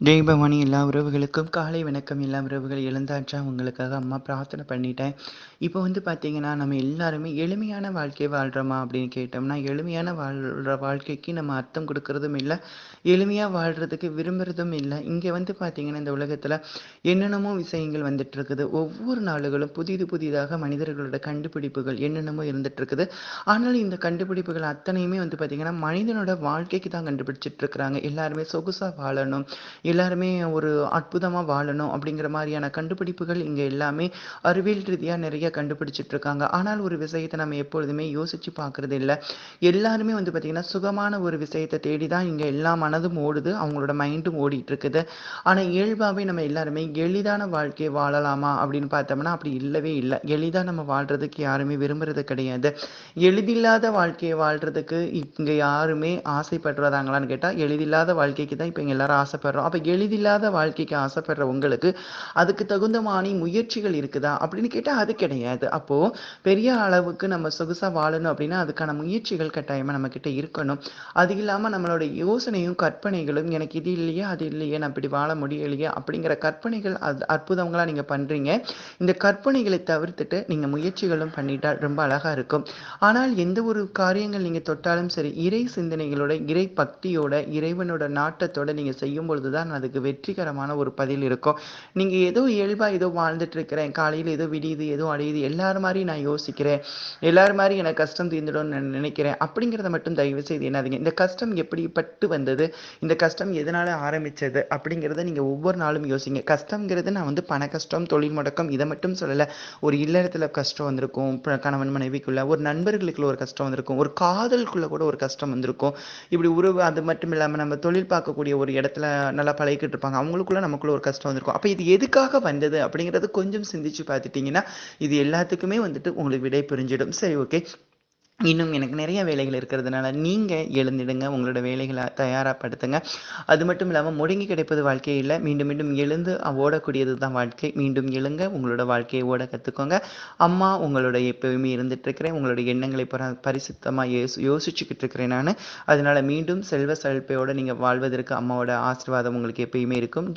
ஜெய் பவானி எல்லா உறவுகளுக்கும் காலை வணக்கம். எல்லா உறவுகள் எழுந்தாச்சா? உங்களுக்காக அம்மா பிரார்த்தனை பண்ணிட்டேன். இப்போ வந்து பார்த்தீங்கன்னா, நம்ம எல்லாருமே எளிமையான வாழ்க்கை வாழ்றோமா அப்படின்னு கேட்டோம்னா, எளிமையான வாழ்ற வாழ்க்கைக்கு நம்ம அர்த்தம் கொடுக்கறதும் இல்ல. எளிமையா வாழ்றதுக்கு விரும்புறதும் இல்ல. இங்க வந்து பார்த்தீங்கன்னா, இந்த உலகத்துல என்னென்னமோ விஷயங்கள் வந்துட்டு இருக்குது. ஒவ்வொரு நாளுகளும் புதிது புதிதாக மனிதர்களோட கண்டுபிடிப்புகள் என்னென்னமோ இருந்துட்டு இருக்குது. ஆனால் இந்த கண்டுபிடிப்புகள் அத்தனையுமே வந்து பார்த்தீங்கன்னா, மனிதனோட வாழ்க்கைக்கு தான் கண்டுபிடிச்சிட்டு இருக்கிறாங்க. எல்லாருமே சொகுசா வாழணும். எல்லாருமே ஒரு அற்புதமா வாழணும் அப்படிங்கிற மாதிரியான கண்டுபிடிப்புகள் இங்க எல்லாமே அறிவியல் ரீதியா நிறைய கண்டுபிடிச்சிட்டு இருக்காங்க. ஆனால் ஒரு விஷயத்தை நம்ம எப்பொழுதுமே யோசிச்சு பார்க்கறது இல்ல. எல்லாருமே வந்து பார்த்தீங்கன்னா, சுகமான ஒரு விஷயத்தை தேடி தான் இங்க எல்லா மனதும் ஓடுது. அவங்களோட மைண்டும் ஓடிட்டு இருக்குது. ஆனா இயல்பாவே நம்ம எல்லாருமே எளிதான வாழ்க்கையை வாழலாமா அப்படின்னு பார்த்தோம்னா, அப்படி இல்லவே இல்ல. எளிதா நம்ம வாழ்றதுக்கு யாருமே விரும்புறது கிடையாது. எளிதில்லாத வாழ்க்கையை வாழ்றதுக்கு இங்க யாருமே ஆசைப்படுறாங்களான்னு கேட்டா, எளிதில்லாத வாழ்க்கைக்கு தான் இப்ப இங்க எல்லாரும் ஆசைப்படுறோம். அப்ப எளிதில்லாத வாழ்க்கைக்கு ஆசைப்படுற உங்களுக்கு, அதுக்கு தகுந்தமானி முயற்சிகள் இருக்குதா? அப்படின்னு கேட்டா அது கிடையாது. அப்போ பெரிய அளவுக்கு நம்ம சொகுசா வாழணும் அப்படின்னா, அதுக்கான முயற்சிகள் கட்டாயமா நம்மகிட்ட இருக்கணும். அது இல்லாம நம்மளோட யோசனையும், கற்பனைகளும் எனக்கு இது இல்லையே, அது இல்லையே, நான் இப்படி வாழ முடியலையே அப்படிங்கிற கற்பனைகள் அற்புதங்களா நீங்க பண்றீங்க. இந்த கற்பனைகளை தவிர்த்துட்டு நீங்க முயற்சிகளும் பண்ணிட்டா ரொம்ப அழகா இருக்கும். ஆனால் எந்த ஒரு காரியங்கள் நீங்க தொட்டாலும் சரி, இறை சிந்தனைகளோட, இறை பக்தியோட, இறைவனோட நாட்டத்தோட நீங்க செய்யும் பொழுது தான் அதுக்கு வெற்றிகரமான ஒரு பதில் இருக்கும். நீங்க ஏதோ இயல்பா ஏதோ வாழ்ந்துட்டு இருக்கிறேன். காலையில ஏதோ விடியுது, ஏதோ அடையுது. எல்லார் மாரி நான் யோசிக்கிறேன். எல்லார் மாரி எனக்கு கஷ்டம் தீர்ந்துடும்னு நான் நினைக்கிறேன். அப்படிங்கிறத மட்டும் தயவு செய்து எண்ணாதீங்க. இந்த கஷ்டம் எப்படிப்பட்டு வந்தது? இந்த கஷ்டம் எதனால ஆரம்பிச்சது? அப்படிங்கிறத நீங்க ஒவ்வொரு நாளும் யோசிங்க. கஷ்டம்ங்கிறது நான் வந்து பண கஷ்டம், தொழில் முடக்கம் இத மட்டும் சொல்லல. ஒரு இல்லறத்துல கஷ்டம் வந்திருக்கும். கணவன் மனைவிக்குள்ள, ஒரு நண்பர்களுக்குள்ள ஒரு கஷ்டம் வந்திருக்கும். ஒரு காதலுக்குள்ள கூட ஒரு கஷ்டம் வந்திருக்கும். இப்படி உறவு அது மட்டும் இல்லாம நம்ம தொழில் பார்க்கக்கூடிய ஒரு இடத்துல நல்லா பழகிக்கிட்டு இருப்பாங்க. அவங்களுக்குள்ள நமக்குள்ள ஒரு கஷ்டம் வந்திருக்கும். அப்ப இது எதுக்காக வந்தது அப்படிங்கிறது கொஞ்சம் சிந்திச்சு பார்த்துட்டீங்கன்னா, இது எல்லாத்துக்குமே வந்துட்டு உங்களுக்கு விடை புரிஞ்சிடும். சரி, ஓகே. இன்னும் எனக்கு நிறைய வேலைகள் இருக்கிறதுனால நீங்க எழுந்திடுங்க. உங்களோட வேலைகள தயாராப்படுத்துங்க. அது மட்டும் இல்லாம முடங்கி கிடைப்பது வாழ்க்கை இல்ல. மீண்டும் மீண்டும் எழுந்து ஓடக்கூடியது தான் வாழ்க்கை. மீண்டும் எழுங்க. உங்களோட வாழ்க்கையை ஓட கத்துக்கோங்க. அம்மா உங்களோட எப்பவுமே இருந்துட்டு இருக்கிறேன். உங்களுடைய எண்ணங்களை பரிசுத்தமா யோசிச்சுக்கிட்டு இருக்கிறேன் நானு. அதனால மீண்டும் செல்வ செழிப்போட நீங்க வாழ்வதற்கு அம்மாவோட ஆசீர்வாதம் உங்களுக்கு எப்பயுமே இருக்கும்.